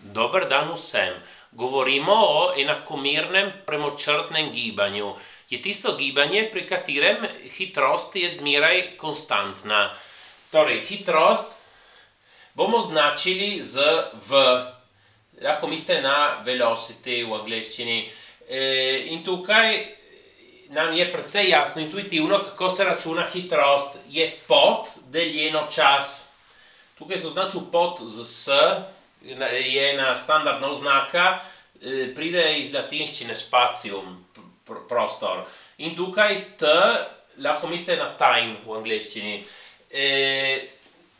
Dobar dan vsem. Govorimo o enakomernem premočrtnem gibanju. Je tisto gibanje, pri katerem hitrost je zmeraj konstantna. Torej, hitrost bomo označili z V. Lahko mislite na velocity v angleščini. In tukaj nam je precej jasno, intuitivno, kako se računa hitrost. Je pot deljeno čas. Tukaj sem označil pot z S, je ena standardna oznaka, pride iz latinščine spacium, prostor. In tukaj T, lahko mislite na time v angleščini.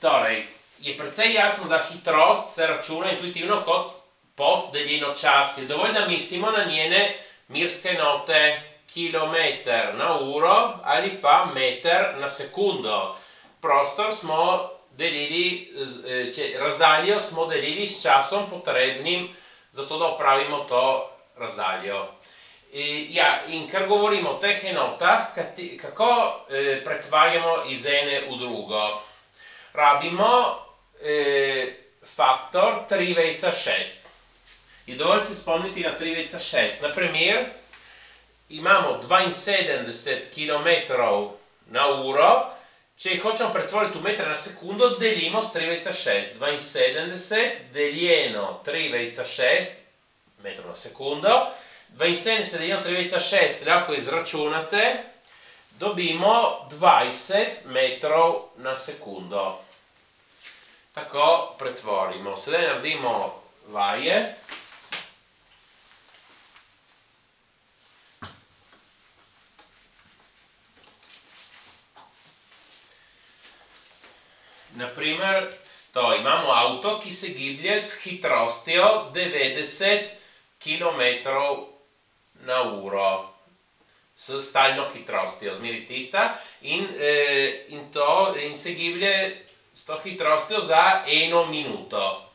Torej, je precej jasno, da hitrost se računa intuitivno kot pot deljeno čas. Je dovolj, da mislimo na njene merske enote, kilometer na uro ali pa meter na sekundo. Prostor smo delili, razdaljo smo delili s časom potrebnim, zato da opravimo to razdaljo. In ker govorimo o teh enotah, kako pretvarjamo iz ene v drugo? Rabimo faktor 3/6. Je dovolj se spomniti na 3/6. Na primer, imamo 72 km na uro, če jih hočemo pretvoriti v metre na sekundo, delimo s 3/6. 72 deljeno 3/6 metrov na sekundo. 72 deljeno 3/6 lahko izračunate, dobimo 20 metrov na sekundo. Tako pretvorimo. Sedaj naredimo vaje. Naprimer, imamo avto, ki se giblje s hitrostjo 90 km na uro. S stalno hitrostjo, zmeri tista. In se giblje s to hitrostjo za 1 minuto.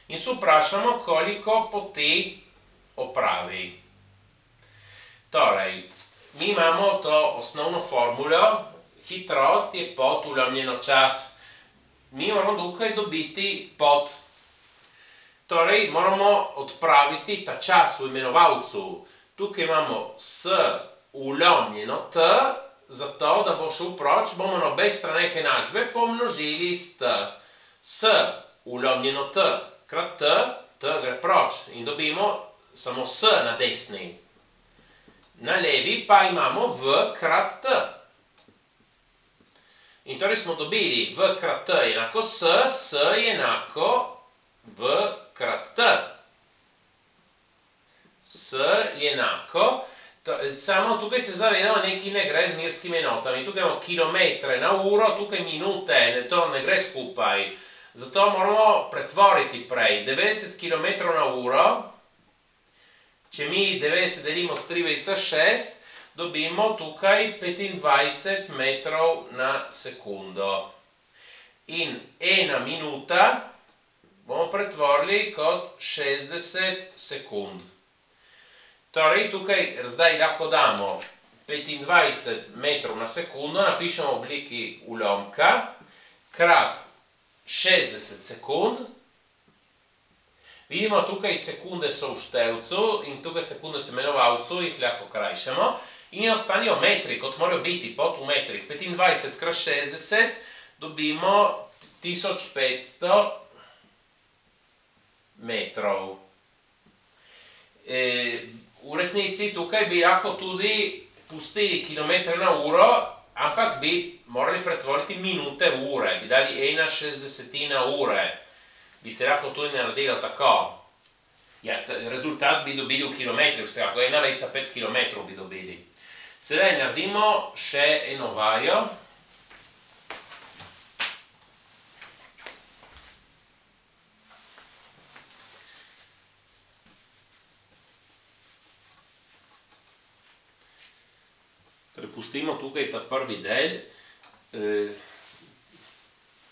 In se vprašamo, koliko poti opravi. Torej, mi imamo to osnovno formulo. Hitrost je pot vlomljeno čas. Mi moramo tukaj dobiti pot. Torej, moramo odpraviti ta čas v imenovalcu. Tukaj imamo S vlomljeno T, zato da bo šel proč, bomo na obeh straneh enačbe pomnožili s T. S vlomljeno T krat T, T gre proč in dobimo samo S na desni. Na levi pa imamo V krat T. In torej smo dobili V krat T je enako S, S je enako V krat T. S je enako, samo tukaj se zavedamo, nekaj ne gre z merskimi enotami. Tukaj imamo kilometre na uro, tukaj minute, to ne gre skupaj. Zato moramo pretvoriti prej 90 km na uro. Če mi 90 delimo s 3/6, dobimo tukaj 25 metrov na sekundo. In 1 minuta bomo pretvorili kot 60 sekund. Torej, tukaj zdaj lahko damo 25 metrov na sekundo, napišemo v obliki ulomka, krat 60 sekund. Vidimo, tukaj sekunde so v števcu in tukaj sekunde so v imenovalcu, jih lahko krajšamo. In ostanijo metri, kot morajo biti, pot v metrih. 25 krat 60 dobimo 1500 metrov. V resnici tukaj bi lahko tudi pustili kilometre na uro, ampak bi morali pretvoriti minute v ure. Bi dali 1/60 ure. Bi se lahko tudi naredilo tako. Ja, rezultat bi dobili v kilometrih vsekako, 1,5 km bi dobili. Sedaj naredimo še eno vajo. Torej, pustimo tukaj ta prvi del,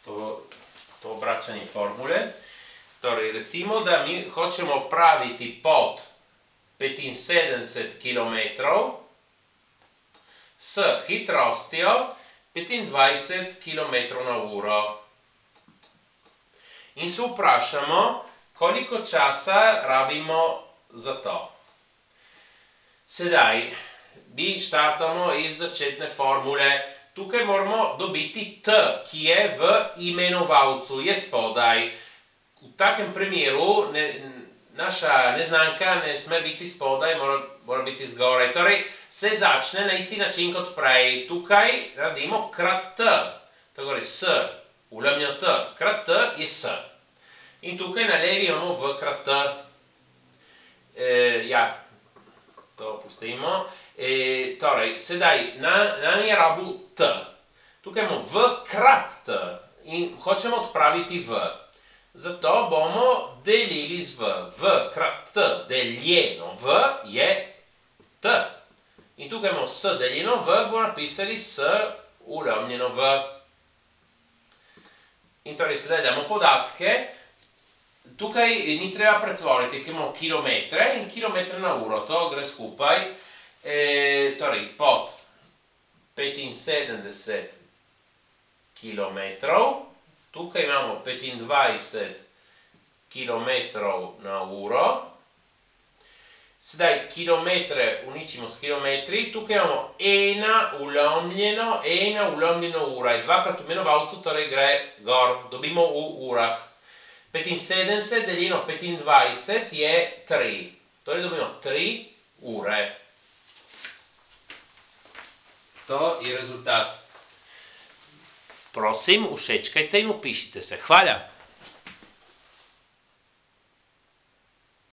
to obračanje formule. Torej, recimo, da mi hočemo praviti pot 75 km s hitrostjo 25 km na uro. In se vprašamo, koliko časa rabimo za to? Sedaj bi štartamo iz začetne formule. Tukaj moramo dobiti t, ki je v imenovalcu, je spodaj. V takem primeru naša neznanka ne sme biti spodaj, mora biti zgoraj. Torej se začne na isti način kot prej. Tukaj naredimo krat t. Torej s, ulemnjo t, krat t je s. In tukaj na levi imamo v krat t. Ja, to pustimo. Torej, sedaj nam je rabu t. Tukaj imamo v krat t in hočemo odpraviti v. Zato bomo delili z v. V krat t deljeno v je t. In tukaj imamo s deljeno v, bomo napisali s ulemnjeno v. In torej sedaj damo podatke. Tukaj ni treba pretvoriti, ker imamo kilometre in kilometre na uro. To gre skupaj. Torej pod 75 kilometrov. Tukaj imamo 25 kilometrov na uro. Sedaj kilometre uničimo s kilometri. Tukaj imamo ena ulemljeno ura. Je dvakrat v imenovalcu, torej gre gor. Dobimo v urah. 75 deljeno 25 je 3. Torej dobimo 3 ure. To je rezultat. Prosim, všečkajte in upišite se. Hvala.